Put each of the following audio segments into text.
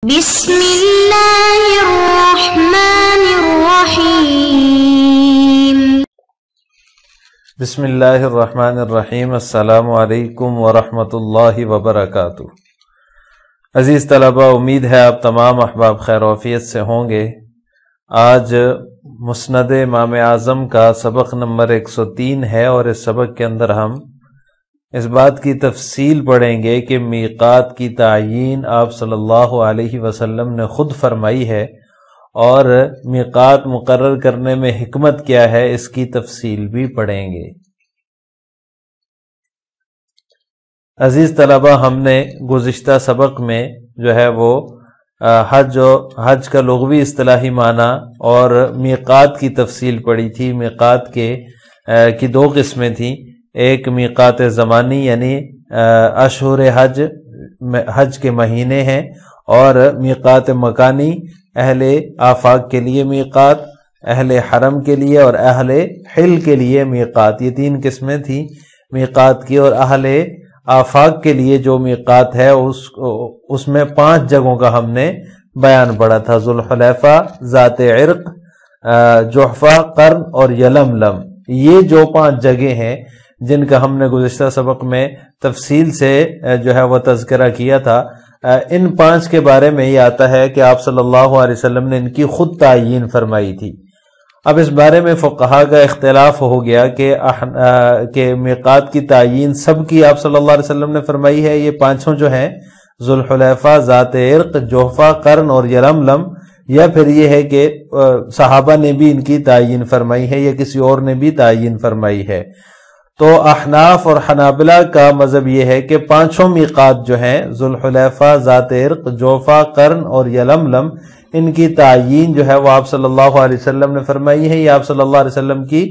بسم اللہ الرحمن الرحیم۔ بسم اللہ الرحمن الرحیم۔ السلام علیکم ورحمۃ اللہ وبرکاتہ۔ عزیز طلبہ، امید ہے آپ تمام احباب خیر و عافیت سے ہوں گے۔ آج مسند امام اعظم کا سبق نمبر 103 ہے، اور اس سبق کے اندر ہم اس بات کی تفصیل پڑھیں گے کہ میقات کی تعیین آپ صلی اللہ علیہ وسلم نے خود فرمائی ہے، اور میقات مقرر کرنے میں حکمت کیا ہے اس کی تفصیل بھی پڑھیں گے۔ عزیز طلبہ، ہم نے گزشتہ سبق میں جو ہے وہ حج کا لغوی اصطلاحی معنی اور میقات کی تفصیل پڑھی تھی۔ میقات کی دو قسمیں تھیں، ایک میقات زمانی یعنی اشہر حج کے مہینے ہیں، اور میقات مکانی اہل آفاق کے لیے میقات، اہل حرم کے لیے اور اہل حل کے لیے میقات۔ یہ تین قسمیں تھیں میقات کی، اور اہل آفاق کے لیے جو میقات ہے اس میں 5 جگہوں کا ہم نے بیان پڑھا تھا: ذوالحلیفہ، ذات عرق، جحفہ، قرن اور یلملم۔ یہ جو 5 جگہیں ہیں جن کا ہم نے گزشتہ سبق میں تفصیل سے جو ہے وہ تذکرہ کیا تھا، ان 5 کے بارے میں یہ آتا ہے کہ آپ صلی اللہ علیہ وسلم نے ان کی خود تعیین فرمائی تھی۔ اب اس بارے میں فقہا کا اختلاف ہو گیا کہ میقات کی تعیین سب کی آپ صلی اللہ علیہ وسلم نے فرمائی ہے، یہ 5 جو ہیں ذوالحلیفہ، ذات عرق، جحفہ، قرن اور یلملم، یا پھر یہ ہے کہ صحابہ نے بھی ان کی تعیین فرمائی ہے یا کسی اور نے بھی تعیین فرمائی ہے۔ تو احناف اور حنابلہ کا مذہب یہ ہے کہ 5 میقات جو ہیں ذوالحلیفہ، ذات عرق، جحفہ، قرن اور یلملم، ان کی تعیین جو ہے وہ آپ صلی اللہ علیہ وسلم نے فرمائی ہے، یہ آپ صلی اللہ علیہ وسلم کی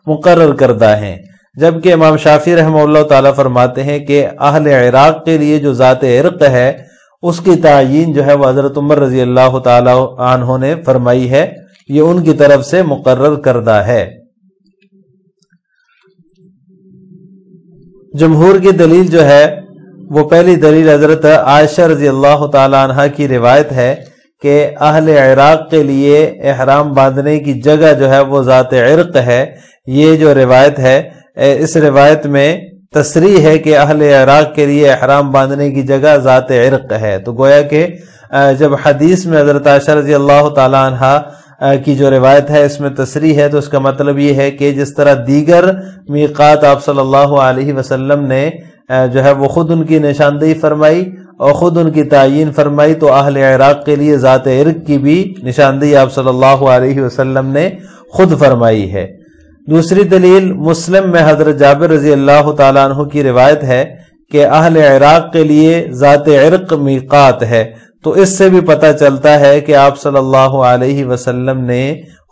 مقرر کردہ ہیں۔ جبکہ امام شافعی رحمہ اللہ تعالیٰ فرماتے ہیں کہ اہل عراق کے لیے جو ذات عرق ہے اس کی تعیین جو ہے وہ حضرت عمر رضی اللہ تعالیٰ عنہ نے فرمائی ہے، یہ ان کی طرف سے مقرر کردہ ہے۔ جمہور کی دلیل جو ہے وہ پہلی دلیل حضرت عائشہ رضی اللہ تعالیٰ عنہ کی روایت ہے کہ اہل عراق کے لیے احرام باندھنے کی جگہ جو ہے وہ ذات عرق ہے۔ یہ جو روایت ہے، اس روایت میں تصریح ہے کہ اہل عراق کے لیے احرام باندھنے کی جگہ ذات عرق ہے۔ تو گویا کہ جب حدیث میں حضرت عائشہ رضی اللہ تعالیٰ عنہ کی جو روایت ہے اس میں تصریح ہے، تو اس کا مطلب یہ ہے کہ جس طرح دیگر میقات آپ صلی اللہ علیہ وسلم نے جو ہے وہ خود ان کی نشاندہی فرمائی اور خود ان کی تعیین فرمائی، تو اہل عراق کے لیے ذات عرق کی بھی نشاندہی آپ صلی اللہ علیہ وسلم نے خود فرمائی ہے۔ دوسری دلیل مسلم میں حضرت جابر رضی اللہ تعالیٰ عنہ کی روایت ہے کہ اہل عراق کے لیے ذات عرق میقات ہے۔ تو اس سے بھی پتہ چلتا ہے کہ آپ صلی اللہ علیہ وسلم نے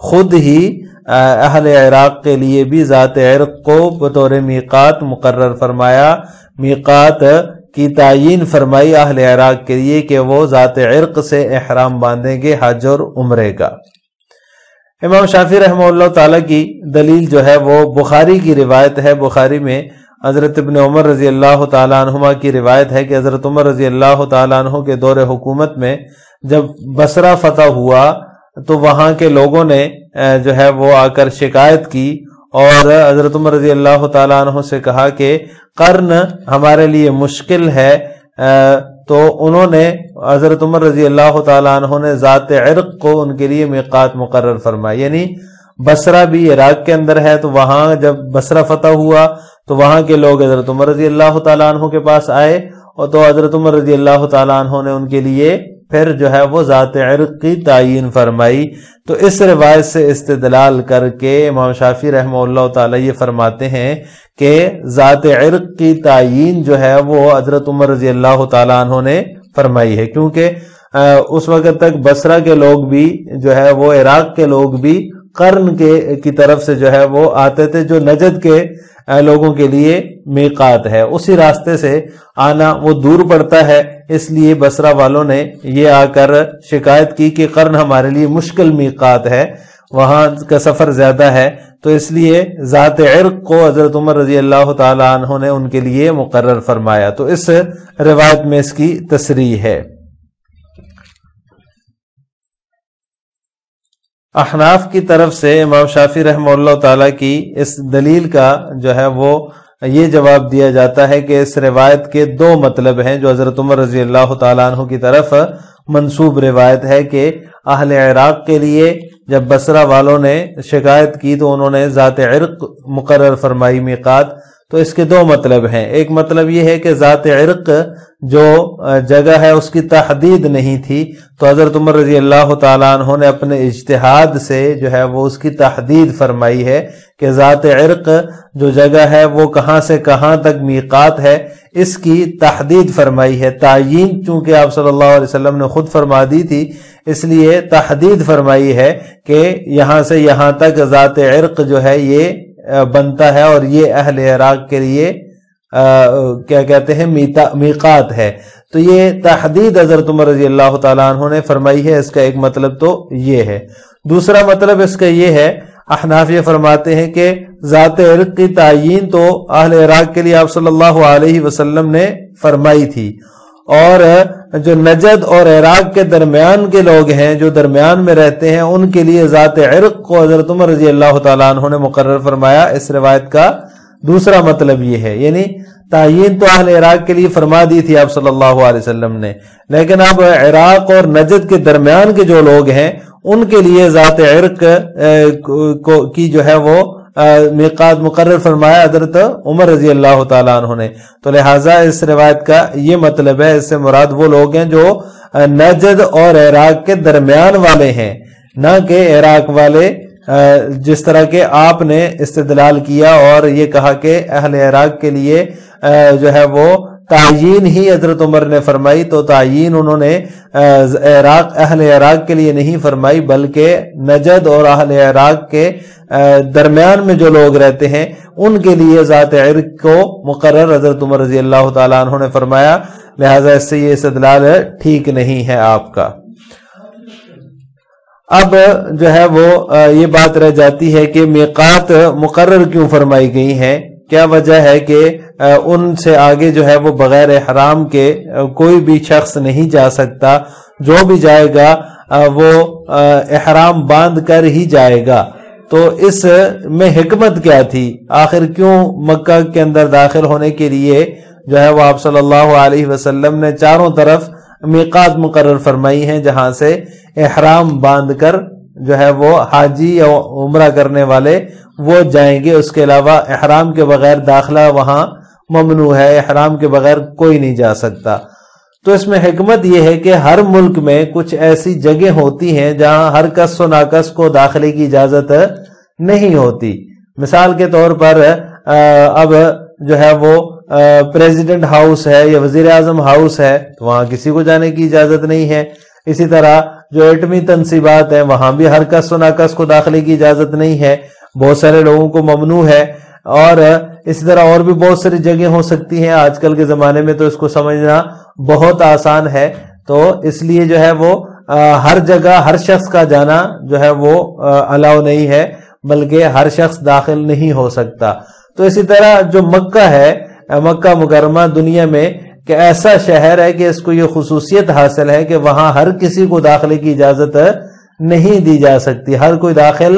خود ہی اہل عراق کے لیے بھی ذات عرق کو بطور میقات مقرر فرمایا، میقات کی تعیین فرمائی اہل عراق کے لیے کہ وہ ذات عرق سے احرام باندھیں گے حج اور عمرے کا۔ امام شافعی رحمہ اللہ تعالیٰ کی دلیل جو ہے وہ بخاری کی روایت ہے۔ بخاری میں حضرت ابن عمر رضی اللہ تعالیٰ عنہما کی روایت ہے کہ حضرت عمر رضی اللہ تعالیٰ عنہ کے دور حکومت میں جب بصرہ فتح ہوا تو وہاں کے لوگوں نے جو ہے وہ آ کر شکایت کی، اور حضرت عمر رضی اللہ تعالیٰ عنہ سے کہا کہ قرن ہمارے لیے مشکل ہے، تو انہوں نے حضرت عمر رضی اللہ تعالیٰ عنہ نے ذات عرق کو ان کے لیے میقات مقرر فرمایا۔ یعنی بصرہ بھی عراق کے اندر ہے، تو وہاں جب بصرہ فتح ہوا تو وہاں کے لوگ حضرت عمر رضی اللہ تعالیٰ عنہ کے پاس آئے، اور تو حضرت عمر رضی اللہ تعالیٰ عنہ نے ان کے لیے پھر جو ہے وہ ذات عرق کی تعیین فرمائی۔ تو اس روایت سے استدلال کر کے امام شافعی رحمہ اللہ تعالیٰ یہ فرماتے ہیں کہ ذات عرق کی تعیین جو ہے وہ حضرت عمر رضی اللہ تعالیٰ عنہ نے فرمائی ہے، کیونکہ اس وقت تک بصرہ کے لوگ بھی جو ہے وہ عراق کے لوگ بھی قرن کی طرف سے جو ہے وہ آتے تھے، جو نجد کے لوگوں کے لیے میقات ہے۔ اسی راستے سے آنا وہ دور پڑتا ہے، اس لیے بصرہ والوں نے یہ آ کر شکایت کی کہ قرن ہمارے لیے مشکل میقات ہے، وہاں کا سفر زیادہ ہے، تو اس لیے ذات عرق کو حضرت عمر رضی اللہ تعالیٰ عنہ نے ان کے لیے مقرر فرمایا۔ تو اس روایت میں اس کی تصریح ہے۔ احناف کی طرف سے امام شافعی رحمہ اللہ تعالیٰ کی اس دلیل کا جو ہے وہ یہ جواب دیا جاتا ہے کہ اس روایت کے دو مطلب ہیں جو حضرت عمر رضی اللہ تعالیٰ عنہ کی طرف منسوب روایت ہے کہ اہل عراق کے لیے جب بصرہ والوں نے شکایت کی تو انہوں نے ذات عرق مقرر فرمائی میقات، تو اس کے دو مطلب ہیں۔ ایک مطلب یہ ہے کہ ذات عرق جو جگہ ہے اس کی تحدید نہیں تھی، تو حضرت عمر رضی اللہ تعالیٰ عنہ نے اپنے اجتہاد سے جو ہے وہ اس کی تحدید فرمائی ہے کہ ذات عرق جو جگہ ہے وہ کہاں سے کہاں تک میقات ہے، اس کی تحدید فرمائی ہے۔ تعیین چونکہ آپ صلی اللہ علیہ وسلم نے خود فرما دی تھی، اس لیے تحدید فرمائی ہے کہ یہاں سے یہاں تک ذات عرق جو ہے یہ بنتا ہے اور یہ اہل عراق کے لیے کیا کہتے ہیں میقات ہے۔ تو یہ تحدید حضرت عمر رضی اللہ تعالیٰ عنہ نے فرمائی ہے، اس کا ایک مطلب تو یہ ہے۔ دوسرا مطلب اس کا یہ ہے، احناف یہ فرماتے ہیں کہ ذات عرق کی تعیین تو اہل عراق کے لیے آپ صلی اللہ علیہ وسلم نے فرمائی تھی، اور جو نجد اور عراق کے درمیان کے لوگ ہیں جو درمیان میں رہتے ہیں ان کے لیے ذات عرق کو حضرت عمر رضی اللہ تعالیٰ عنہ نے مقرر فرمایا۔ اس روایت کا دوسرا مطلب یہ ہے، یعنی تعیین تو اہل عراق کے لیے فرما دی تھی آپ صلی اللہ علیہ وسلم نے، لیکن اب عراق اور نجد کے درمیان کے جو لوگ ہیں ان کے لیے ذات عرق کی جو ہے وہ میقات مقرر فرمایا حضرت عمر رضی اللہ تعالیٰ عنہ نے۔ تو لہٰذا اس روایت کا یہ مطلب ہے، اس سے مراد وہ لوگ ہیں جو نجد اور عراق کے درمیان والے ہیں، نہ کہ عراق والے جس طرح کے آپ نے استدلال کیا اور یہ کہا کہ اہل عراق کے لیے جو ہے وہ تعیین ہی حضرت عمر نے فرمائی، تو تعیین انہوں نے اہل عراق کے لیے نہیں فرمائی بلکہ نجد اور اہل عراق کے درمیان میں جو لوگ رہتے ہیں ان کے لیے ذات عرق کو مقرر حضرت عمر رضی اللہ تعالیٰ عنہ نے فرمایا۔ لہٰذا اس سے یہ استدلال ٹھیک نہیں ہے آپ کا۔ اب جو ہے وہ یہ بات رہ جاتی ہے کہ میقات مقرر کیوں فرمائی گئی ہیں، کیا وجہ ہے کہ ان سے آگے جو ہے وہ بغیر احرام کے کوئی بھی شخص نہیں جا سکتا، جو بھی جائے گا وہ احرام باندھ کر ہی جائے گا۔ تو اس میں حکمت کیا تھی؟ آخر کیوں مکہ کے اندر داخل ہونے کے لیے جو ہے وہ آپ صلی اللہ علیہ وسلم نے چاروں طرف میقات مقرر فرمائی ہیں جہاں سے احرام باندھ کر جو ہے وہ حاجی یا عمرہ کرنے والے وہ جائیں گے، اس کے علاوہ احرام کے بغیر داخلہ وہاں ممنوع ہے، احرام کے بغیر کوئی نہیں جا سکتا۔ تو اس میں حکمت یہ ہے کہ ہر ملک میں کچھ ایسی جگہ ہوتی ہیں جہاں ہر کس و ناکس کو داخلے کی اجازت نہیں ہوتی۔ مثال کے طور پر اب جو ہے وہ پریزیڈنٹ ہاؤس ہے یا وزیر اعظم ہاؤس ہے تو وہاں کسی کو جانے کی اجازت نہیں ہے۔ اسی طرح جو ایٹمی تنصیبات ہیں وہاں بھی ہر کس و ناکس کو داخلے کی اجازت نہیں ہے، بہت سارے لوگوں کو ممنوع ہے۔ اور اسی طرح اور بھی بہت ساری جگہ ہو سکتی ہیں، آج کل کے زمانے میں تو اس کو سمجھنا بہت آسان ہے۔ تو اس لیے جو ہے وہ ہر جگہ ہر شخص کا جانا جو ہے وہ الاؤ نہیں ہے، بلکہ ہر شخص داخل نہیں ہو سکتا۔ تو اسی طرح جو مکہ ہے، مکہ مکرمہ دنیا میں کہ ایسا شہر ہے کہ اس کو یہ خصوصیت حاصل ہے کہ وہاں ہر کسی کو داخلے کی اجازت نہیں دی جا سکتی، ہر کوئی داخل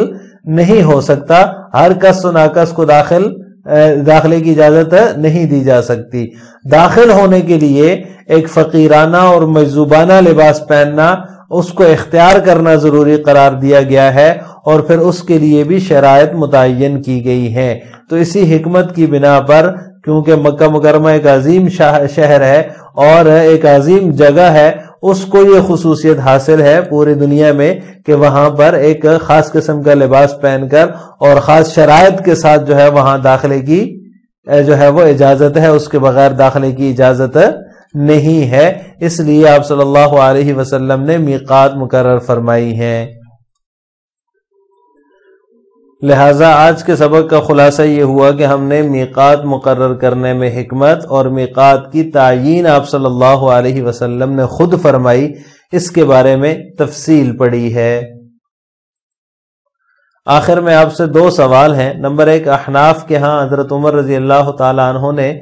نہیں ہو سکتا، ہر کس و ناکس کو داخلے کی اجازت نہیں دی جا سکتی۔ داخل ہونے کے لیے ایک فقیرانہ اور مجذوبانہ لباس پہننا، اس کو اختیار کرنا ضروری قرار دیا گیا ہے، اور پھر اس کے لیے بھی شرائط متعین کی گئی ہیں۔ تو اسی حکمت کی بنا پر، کیونکہ مکہ مکرمہ ایک عظیم شہر ہے اور ایک عظیم جگہ ہے، اس کو یہ خصوصیت حاصل ہے پوری دنیا میں کہ وہاں پر ایک خاص قسم کا لباس پہن کر اور خاص شرائط کے ساتھ جو ہے وہاں داخلے کی جو ہے وہ اجازت ہے، اس کے بغیر داخلے کی اجازت نہیں ہے۔ اس لیے آپ صلی اللہ علیہ وسلم نے میقات مقرر فرمائی ہیں۔ لہٰذا آج کے سبق کا خلاصہ یہ ہوا کہ ہم نے میقات مقرر کرنے میں حکمت اور میقات کی تعیین آپ صلی اللہ علیہ وسلم نے خود فرمائی، اس کے بارے میں تفصیل پڑھی ہے۔ آخر میں آپ سے دو سوال ہیں۔ نمبر ایک، احناف کے ہاں حضرت عمر رضی اللہ تعالی عنہ نے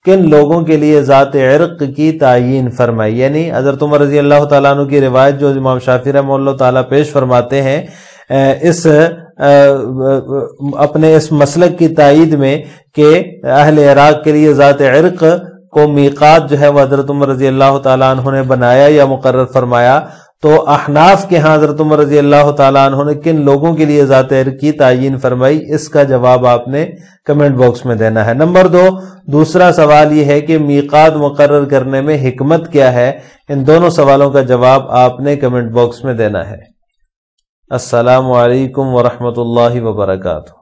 کن لوگوں کے لیے ذات عرق کی تعیین فرمائی؟ یعنی حضرت عمر رضی اللہ تعالیٰ عنہ کی روایت جو امام شافعی رحمہ اللہ تعالیٰ پیش فرماتے ہیں، اس اپنے اس مسلک کی تائید میں کہ اہل عراق کے لیے ذات عرق کو میقات جو ہے وہ حضرت عمر رضی اللہ تعالیٰ عنہ نے بنایا یا مقرر فرمایا، تو احناف کے ہاں حضرت عمر رضی اللہ تعالیٰ عنہ نے کن لوگوں کے لیے ذات عرق کی تعیین فرمائی، اس کا جواب آپ نے کمنٹ باکس میں دینا ہے۔ نمبر 2، دوسرا سوال یہ ہے کہ میقات مقرر کرنے میں حکمت کیا ہے؟ ان دونوں سوالوں کا جواب آپ نے کمنٹ باکس میں دینا ہے۔ السلام علیکم ورحمۃ اللہ وبرکاتہ۔